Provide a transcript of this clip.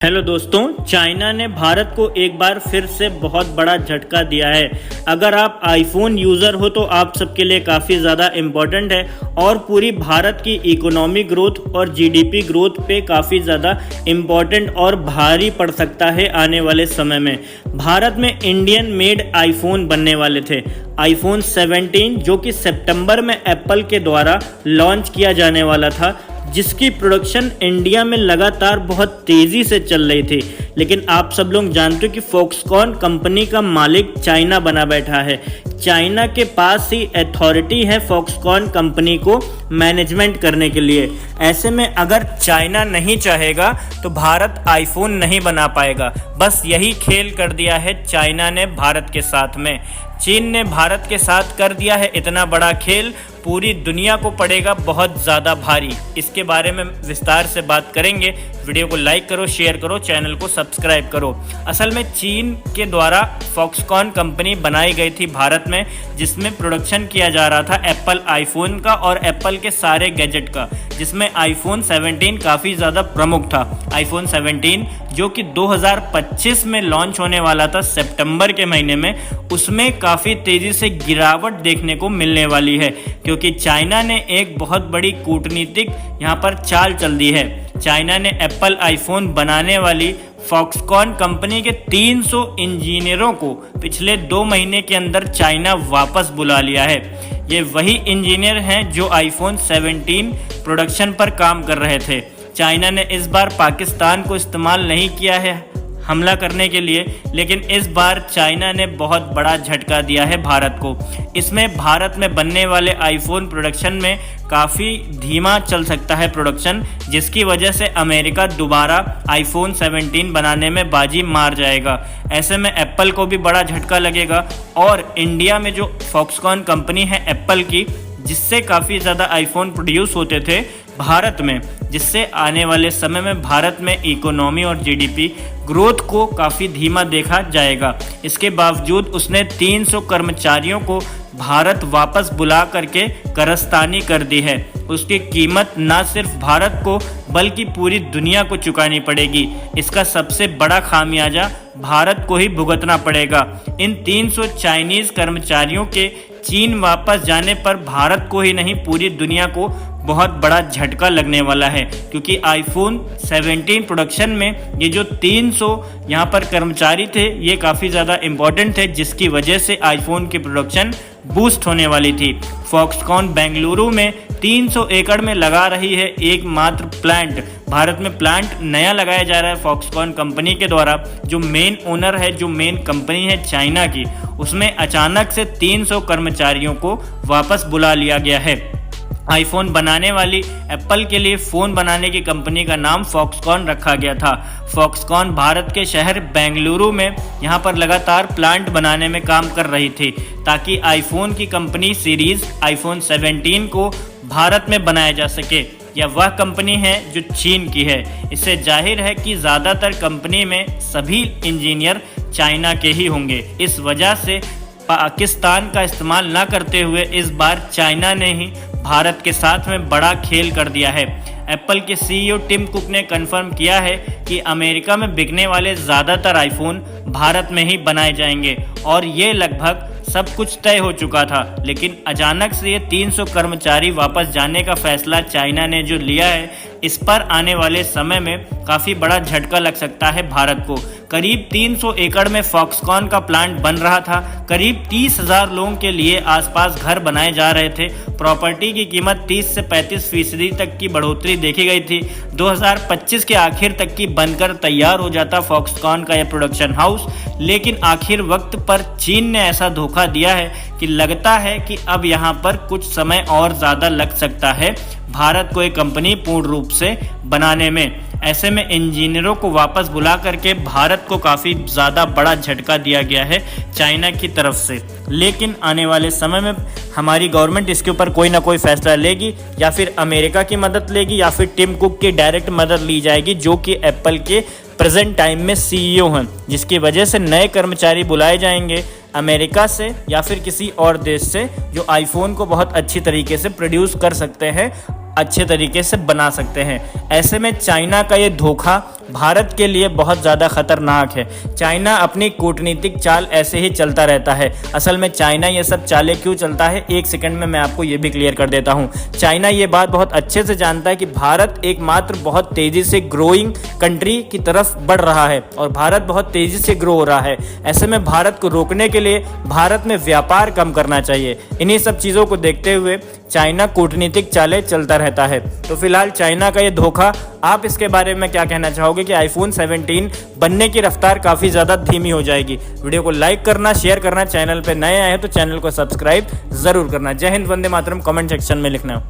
Hello दोस्तों, China ने भारत को एक बार फिर से बहुत बड़ा झटका दिया है। अगर आप आईफोन यूज़र हो तो आप सबके लिए काफ़ी ज़्यादा इम्पोर्टेंट है और पूरी भारत की इकोनॉमिक ग्रोथ और जीडीपी ग्रोथ पे काफ़ी ज़्यादा इम्पोर्टेंट और भारी पड़ सकता है आने वाले समय में। भारत में इंडियन मेड आईफोन बनने वाले थे। आईफोन 17 जो कि सितंबर में एप्पल के द्वारा लॉन्च किया जाने वाला था, जिसकी प्रोडक्शन इंडिया में लगातार बहुत तेज़ी से चल रही थी। लेकिन आप सब लोग जानते हो कि फॉक्सकॉन कंपनी का मालिक चाइना बना बैठा है। चाइना के पास ही अथॉरिटी है फॉक्सकॉन कंपनी को मैनेजमेंट करने के लिए। ऐसे में अगर चाइना नहीं चाहेगा तो भारत आईफोन नहीं बना पाएगा। बस यही खेल कर दिया है चाइना ने भारत के साथ में। चीन ने भारत के साथ कर दिया है इतना बड़ा खेल, पूरी दुनिया को पड़ेगा बहुत ज़्यादा भारी। इसके बारे में विस्तार से बात करेंगे। वीडियो को लाइक करो, शेयर करो, चैनल को सब्सक्राइब करो। असल में चीन के द्वारा फॉक्सकॉन कंपनी बनाई गई थी भारत में, जिसमें प्रोडक्शन किया जा रहा था एप्पल आईफोन का और एप्पल के सारे गैजेट का, जिसमें आईफोन 17 काफ़ी ज़्यादा प्रमुख था। आईफोन 17 जो कि 2025 में लॉन्च होने वाला था सितंबर के महीने में, उसमें काफ़ी तेज़ी से गिरावट देखने को मिलने वाली है, क्योंकि चाइना ने एक बहुत बड़ी कूटनीतिक यहाँ पर चाल चल दी है। चाइना ने एप्पल आईफोन बनाने वाली फॉक्सकॉन कंपनी के 300 इंजीनियरों को पिछले 2 महीने के अंदर चाइना वापस बुला लिया है। ये वही इंजीनियर हैं जो आईफोन 17 प्रोडक्शन पर काम कर रहे थे। चाइना ने इस बार पाकिस्तान को इस्तेमाल नहीं किया है हमला करने के लिए, लेकिन इस बार चाइना ने बहुत बड़ा झटका दिया है भारत को। इसमें भारत में बनने वाले आईफोन प्रोडक्शन में काफ़ी धीमा चल सकता है प्रोडक्शन, जिसकी वजह से अमेरिका दोबारा आईफोन 17 बनाने में बाजी मार जाएगा। ऐसे में एप्पल को भी बड़ा झटका लगेगा और इंडिया में जो फॉक्सकॉन कंपनी है एप्पल की, जिससे काफ़ी ज़्यादा आईफोन प्रोड्यूस होते थे भारत में, जिससे आने वाले समय में भारत में इकोनॉमी और जीडीपी ग्रोथ को काफ़ी धीमा देखा जाएगा। इसके बावजूद उसने 300 कर्मचारियों को भारत वापस बुला करके कारस्तानी कर दी है। उसकी कीमत ना सिर्फ भारत को बल्कि पूरी दुनिया को चुकानी पड़ेगी। इसका सबसे बड़ा खामियाजा भारत को ही भुगतना पड़ेगा। इन 300 चाइनीज़ कर्मचारियों के चीन वापस जाने पर भारत को ही नहीं पूरी दुनिया को बहुत बड़ा झटका लगने वाला है, क्योंकि आईफोन 17 प्रोडक्शन में ये जो 300 यहाँ पर कर्मचारी थे, ये काफ़ी ज़्यादा इम्पोर्टेंट थे, जिसकी वजह से आईफोन की प्रोडक्शन बूस्ट होने वाली थी। फॉक्सकॉन बेंगलुरु में 300 एकड़ में लगा रही है एकमात्र प्लांट। भारत में प्लांट नया लगाया जा रहा है फॉक्सकॉन कंपनी के द्वारा। जो मेन ओनर है, जो मेन कंपनी है चाइना की, उसमें अचानक से 300 कर्मचारियों को वापस बुला लिया गया है। आईफोन बनाने वाली एप्पल के लिए फ़ोन बनाने की कंपनी का नाम फॉक्सकॉन रखा गया था। फॉक्सकॉन भारत के शहर बेंगलुरु में यहाँ पर लगातार प्लांट बनाने में काम कर रही थी, ताकि आईफोन की कंपनी सीरीज़ आईफोन 17 को भारत में बनाया जा सके। यह वह कंपनी है जो चीन की है। इससे जाहिर है कि ज़्यादातर कंपनी में सभी इंजीनियर चाइना के ही होंगे। इस वजह से पाकिस्तान का इस्तेमाल न करते हुए इस बार चाइना ने ही भारत के साथ में बड़ा खेल कर दिया है। एप्पल के सीईओ टिम कुक ने कंफर्म किया है कि अमेरिका में बिकने वाले ज़्यादातर आईफोन भारत में ही बनाए जाएंगे और ये लगभग सब कुछ तय हो चुका था। लेकिन अचानक से ये 300 कर्मचारी वापस जाने का फैसला चाइना ने जो लिया है, इस पर आने वाले समय में काफ़ी बड़ा झटका लग सकता है भारत को। करीब 300 एकड़ में फॉक्सकॉन का प्लांट बन रहा था। करीब 30,000 लोगों के लिए आसपास घर बनाए जा रहे थे। प्रॉपर्टी की कीमत 30 से 35% तक की बढ़ोतरी देखी गई थी। 2025 के आखिर तक की बनकर तैयार हो जाता फॉक्सकॉन का यह प्रोडक्शन हाउस, लेकिन आखिर वक्त पर चीन ने ऐसा धोखा दिया है कि लगता है कि अब यहाँ पर कुछ समय और ज़्यादा लग सकता है भारत को एक कंपनी पूर्ण रूप से बनाने में। ऐसे में इंजीनियरों को वापस बुला करके भारत को काफ़ी ज़्यादा बड़ा झटका दिया गया है चाइना की तरफ से। लेकिन आने वाले समय में हमारी गवर्नमेंट इसके ऊपर कोई ना कोई फैसला लेगी, या फिर अमेरिका की मदद लेगी या फिर टिम कुक की डायरेक्ट मदद ली जाएगी, जो कि एप्पल के प्रेजेंट टाइम में सीईओ हैं, जिसकी वजह से नए कर्मचारी बुलाए जाएंगे अमेरिका से या फिर किसी और देश से, जो आईफोन को बहुत अच्छी तरीके से प्रोड्यूस कर सकते हैं, अच्छे तरीके से बना सकते हैं। ऐसे में चाइना का ये धोखा भारत के लिए बहुत ज़्यादा खतरनाक है। चाइना अपनी कूटनीतिक चाल ऐसे ही चलता रहता है। असल में चाइना ये सब चालें क्यों चलता है, एक सेकंड में मैं आपको ये भी क्लियर कर देता हूँ। चाइना ये बात बहुत अच्छे से जानता है कि भारत एकमात्र बहुत तेज़ी से ग्रोइंग कंट्री की तरफ बढ़ रहा है और भारत बहुत तेज़ी से ग्रो हो रहा है। ऐसे में भारत को रोकने के लिए भारत में व्यापार कम करना चाहिए। इन्हीं सब चीज़ों को देखते हुए चाइना कूटनीतिक चालें चलता रहता है। तो फिलहाल चाइना का ये धोखा, आप इसके बारे में क्या कहना चाहोगे कि आईफोन 17 बनने की रफ्तार काफ़ी ज़्यादा धीमी हो जाएगी? वीडियो को लाइक करना, शेयर करना, चैनल पे नए आए हैं तो चैनल को सब्सक्राइब ज़रूर करना। जय हिंद, वंदे मातरम कमेंट सेक्शन में लिखना।